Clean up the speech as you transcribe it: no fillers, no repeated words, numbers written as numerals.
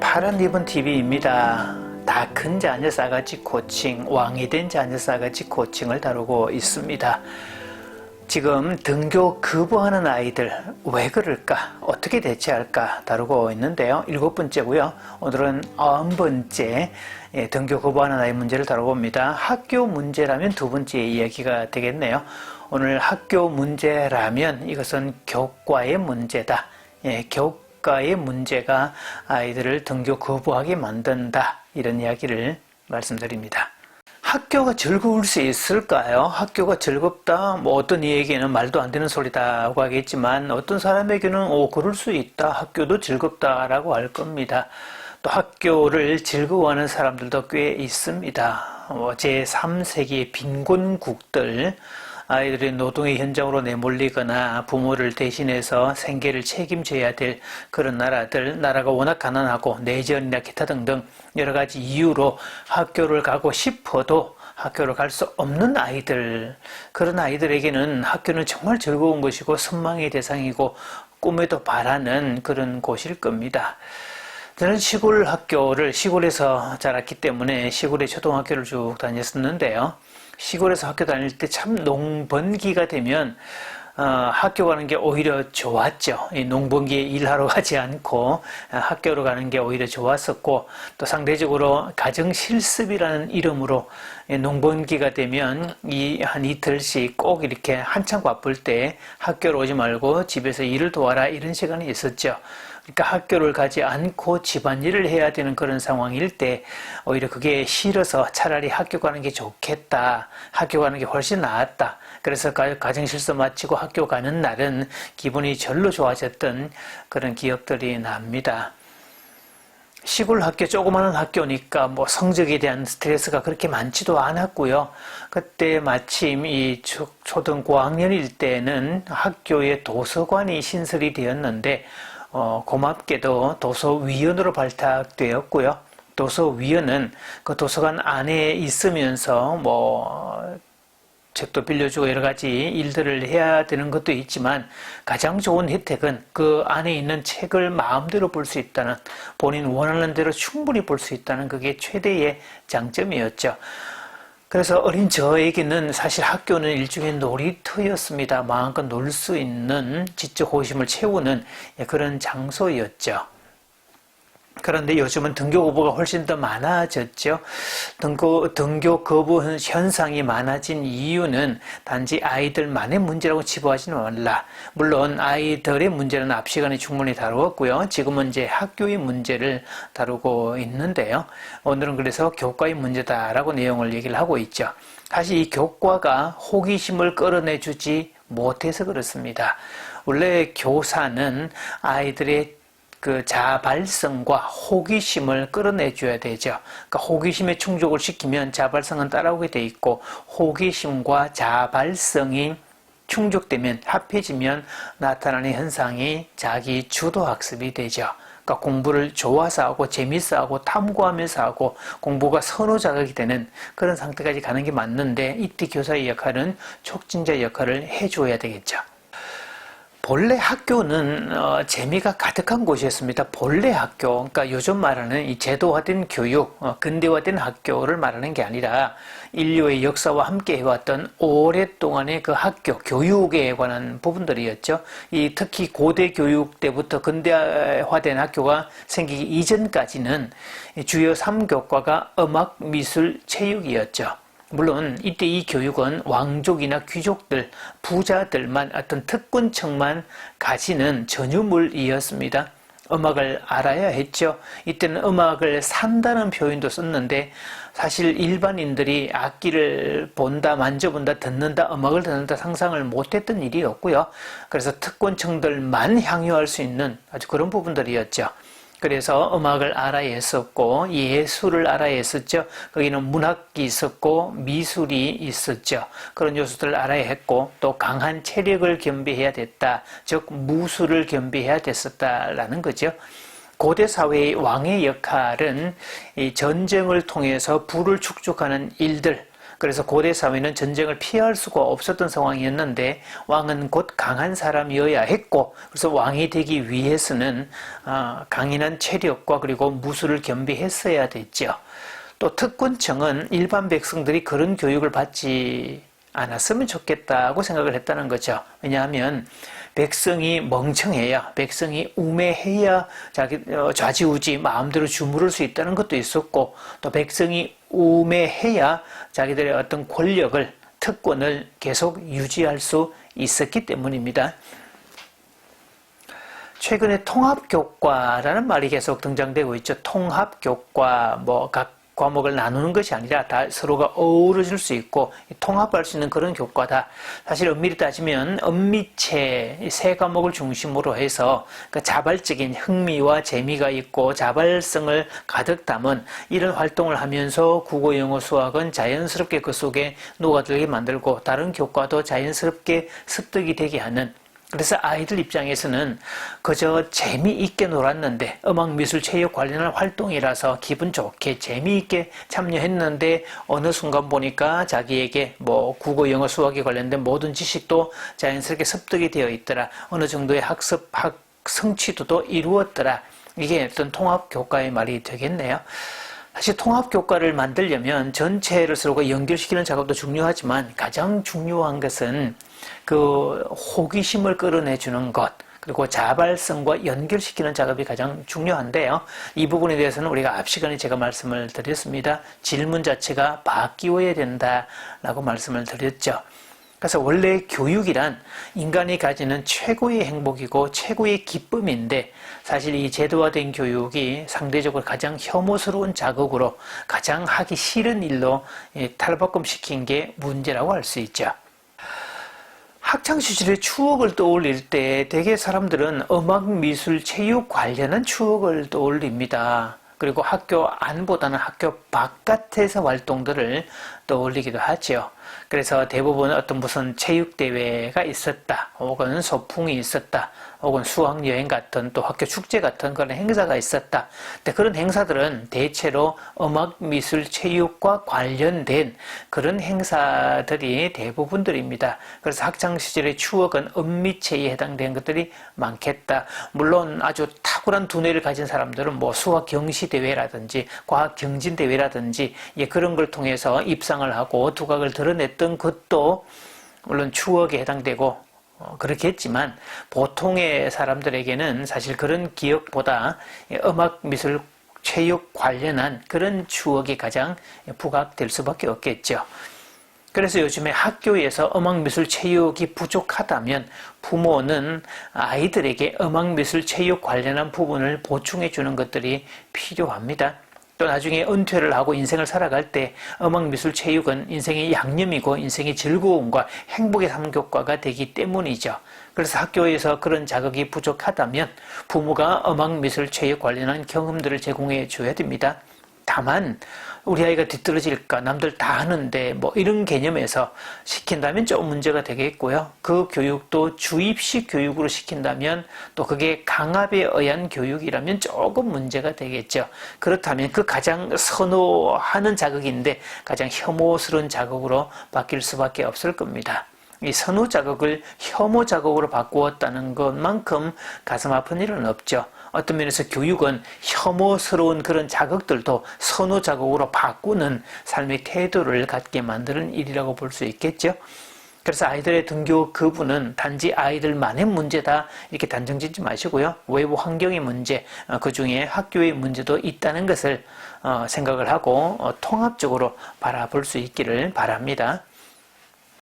파란 리본 TV입니다. 다 큰 자녀 싸가지 코칭, 왕이 된 자녀 싸가지 코칭을 다루고 있습니다. 지금 등교 거부하는 아이들 왜 그럴까? 어떻게 대처할까? 다루고 있는데요. 7번째고요. 오늘은 90번째 등교 거부하는 아이 문제를 다뤄봅니다. 학교 문제라면 2번째 이야기가 되겠네요. 오늘 학교 문제라면 이것은 교과의 문제다. 교과의 문제가 아이들을 등교 거부하게 만든다. 이런 이야기를 말씀드립니다. 학교가 즐거울 수 있을까요? 학교가 즐겁다? 어떤 이에게는 말도 안 되는 소리다고 하겠지만 어떤 사람에게는 그럴 수 있다. 학교도 즐겁다라고 할 겁니다. 또 학교를 즐거워하는 사람들도 꽤 있습니다. 제3세계 빈곤국들, 아이들이 노동의 현장으로 내몰리거나 부모를 대신해서 생계를 책임져야 될 그런 나라들, 나라가 워낙 가난하고 내전이나 기타 등등 여러 가지 이유로 학교를 가고 싶어도 학교를 갈 수 없는 아이들, 그런 아이들에게는 학교는 정말 즐거운 것이고 선망의 대상이고 꿈에도 바라는 그런 곳일 겁니다. 저는 시골 학교를 시골에서 자랐기 때문에 시골의 초등학교를 쭉 다녔었는데요. 시골에서 학교 다닐 때 참 농번기가 되면 학교 가는 게 오히려 좋았죠. 이 농번기에 일하러 가지 않고 학교로 가는 게 오히려 좋았었고, 또 상대적으로 가정실습이라는 이름으로 농번기가 되면 한 이틀씩 꼭 이렇게 한창 바쁠 때 학교로 오지 말고 집에서 일을 도와라, 이런 시간이 있었죠. 그러니까 학교를 가지 않고 집안일을 해야 되는 그런 상황일 때 오히려 그게 싫어서 차라리 학교 가는 게 좋겠다. 학교 가는 게 훨씬 나았다. 그래서 가정실습 마치고 학교 가는 날은 기분이 절로 좋아졌던 그런 기억들이 납니다. 시골 학교, 조그마한 학교니까 성적에 대한 스트레스가 그렇게 많지도 않았고요. 그때 마침 이 초등 고학년일 때는 학교에 도서관이 신설이 되었는데 고맙게도 도서위원으로 발탁되었고요. 도서위원은 그 도서관 안에 있으면서 책도 빌려주고 여러 가지 일들을 해야 되는 것도 있지만 가장 좋은 혜택은 그 안에 있는 책을 마음대로 볼 수 있다는, 본인 원하는 대로 충분히 볼 수 있다는 그게 최대의 장점이었죠. 그래서 어린 저에게는 사실 학교는 일종의 놀이터였습니다. 마음껏 놀 수 있는 지적 호기심을 채우는 그런 장소였죠. 그런데 요즘은 등교 거부가 훨씬 더 많아졌죠. 등교 거부 현상이 많아진 이유는 단지 아이들만의 문제라고 치부하지는 말라. 물론 아이들의 문제는 앞 시간에 충분히 다루었고요. 지금은 이제 학교의 문제를 다루고 있는데요. 오늘은 그래서 교과의 문제다라고 내용을 얘기를 하고 있죠. 사실 이 교과가 호기심을 끌어내주지 못해서 그렇습니다. 원래 교사는 아이들의 그 자아 발성과 호기심을 끌어내줘야 되죠. 그러니까 호기심에 충족을 시키면 자아 발성은 따라오게 돼 있고, 호기심과 자아 발성이 충족되면, 합해지면 나타나는 현상이 자기 주도 학습이 되죠. 그러니까 공부를 좋아서 하고 재밌어 하고 탐구하면서 하고 공부가 선호자극이 되는 그런 상태까지 가는 게 맞는데, 이때 교사의 역할은 촉진자 역할을 해줘야 되겠죠. 본래 학교는 재미가 가득한 곳이었습니다. 본래 학교, 그러니까 요즘 말하는 이 제도화된 교육, 근대화된 학교를 말하는 게 아니라 인류의 역사와 함께 해왔던 오랫동안의 그 학교, 교육에 관한 부분들이었죠. 특히 고대 교육 때부터 근대화된 학교가 생기기 이전까지는 주요 3교과가 음악, 미술, 체육이었죠. 물론 이때 이 교육은 왕족이나 귀족들, 부자들만, 어떤 특권층만 가지는 전유물이었습니다. 음악을 알아야 했죠. 이때는 음악을 산다는 표현도 썼는데 사실 일반인들이 악기를 본다, 만져본다, 듣는다, 음악을 듣는다 상상을 못했던 일이었고요. 그래서 특권층들만 향유할 수 있는 아주 그런 부분들이었죠. 그래서 음악을 알아야 했었고 예술을 알아야 했었죠. 거기는 문학이 있었고 미술이 있었죠. 그런 요소들을 알아야 했고 또 강한 체력을 겸비해야 됐다. 즉 무술을 겸비해야 됐었다라는 거죠. 고대 사회의 왕의 역할은 이 전쟁을 통해서 부를 축적하는 일들, 그래서 고대 사회는 전쟁을 피할 수가 없었던 상황이었는데 왕은 곧 강한 사람이어야 했고, 그래서 왕이 되기 위해서는 강인한 체력과 그리고 무술을 겸비했어야 됐죠. 또 특권층은 일반 백성들이 그런 교육을 받지 않았으면 좋겠다고 생각을 했다는 거죠. 왜냐하면 백성이 멍청해야, 백성이 우매해야 자기 좌지우지 마음대로 주무를 수 있다는 것도 있었고, 또 백성이 우매해야 자기들의 어떤 권력을, 특권을 계속 유지할 수 있었기 때문입니다. 최근에 통합교과라는 말이 계속 등장되고 있죠. 통합교과, 각 과목을 나누는 것이 아니라 다 서로가 어우러질 수 있고 통합할 수 있는 그런 교과다. 사실 엄밀히 따지면 엄미체 세 과목을 중심으로 해서 그 자발적인 흥미와 재미가 있고 자발성을 가득 담은 이런 활동을 하면서 국어, 영어, 수학은 자연스럽게 그 속에 녹아들게 만들고 다른 교과도 자연스럽게 습득이 되게 하는, 그래서 아이들 입장에서는 그저 재미있게 놀았는데 음악미술 체육 관련한 활동이라서 기분 좋게 재미있게 참여했는데 어느 순간 보니까 자기에게 국어, 영어, 수학에 관련된 모든 지식도 자연스럽게 습득이 되어 있더라. 어느 정도의 학습 성취도도 이루었더라. 이게 어떤 통합교과의 말이 되겠네요. 사실 통합교과를 만들려면 전체를 서로가 연결시키는 작업도 중요하지만 가장 중요한 것은 그 호기심을 끌어내주는 것, 그리고 자발성과 연결시키는 작업이 가장 중요한데요. 이 부분에 대해서는 우리가 앞 시간에 제가 말씀을 드렸습니다. 질문 자체가 바뀌어야 된다라고 말씀을 드렸죠. 그래서 원래 교육이란 인간이 가지는 최고의 행복이고 최고의 기쁨인데, 사실 이 제도화된 교육이 상대적으로 가장 혐오스러운 자극으로 가장 하기 싫은 일로 탈바꿈시킨 게 문제라고 할 수 있죠. 학창시절의 추억을 떠올릴 때 대개 사람들은 음악, 미술, 체육 관련한 추억을 떠올립니다. 그리고 학교 안보다는 학교 바깥에서 활동들을 떠올리기도 하죠. 그래서 대부분 어떤 무슨 체육대회가 있었다, 혹은 소풍이 있었다, 혹은 수학여행 같은 또 학교 축제 같은 그런 행사가 있었다. 근데 그런 행사들은 대체로 음악, 미술, 체육과 관련된 그런 행사들이 대부분들입니다. 그래서 학창시절의 추억은 은미체에 해당되는 것들이 많겠다. 물론 아주 탁월한 두뇌를 가진 사람들은 수학 경시대회라든지 과학 경진대회라든지 그런 걸 통해서 입상을 하고 두각을 드러냈던 것도 물론 추억에 해당되고 그렇겠지만 보통의 사람들에게는 사실 그런 기억보다 음악, 미술, 체육 관련한 그런 추억이 가장 부각될 수밖에 없겠죠. 그래서 요즘에 학교에서 음악, 미술, 체육이 부족하다면 부모는 아이들에게 음악, 미술, 체육 관련한 부분을 보충해 주는 것들이 필요합니다. 또 나중에 은퇴를 하고 인생을 살아갈 때 음악, 미술, 체육은 인생의 양념이고 인생의 즐거움과 행복의 삼교과가 되기 때문이죠. 그래서 학교에서 그런 자극이 부족하다면 부모가 음악, 미술, 체육 관련한 경험들을 제공해 줘야 됩니다. 다만 우리 아이가 뒤떨어질까, 남들 다 하는데 이런 개념에서 시킨다면 좀 문제가 되겠고요. 그 교육도 주입식 교육으로 시킨다면 또 그게 강압에 의한 교육이라면 조금 문제가 되겠죠. 그렇다면 그 가장 선호하는 자극인데 가장 혐오스러운 자극으로 바뀔 수밖에 없을 겁니다. 이 선호 자극을 혐오 자극으로 바꾸었다는 것만큼 가슴 아픈 일은 없죠. 어떤 면에서 교육은 혐오스러운 그런 자극들도 선호 자극으로 바꾸는 삶의 태도를 갖게 만드는 일이라고 볼 수 있겠죠. 그래서 아이들의 등교 거부는 단지 아이들만의 문제다 이렇게 단정 짓지 마시고요. 외부 환경의 문제, 그중에 학교의 문제도 있다는 것을 생각을 하고 통합적으로 바라볼 수 있기를 바랍니다.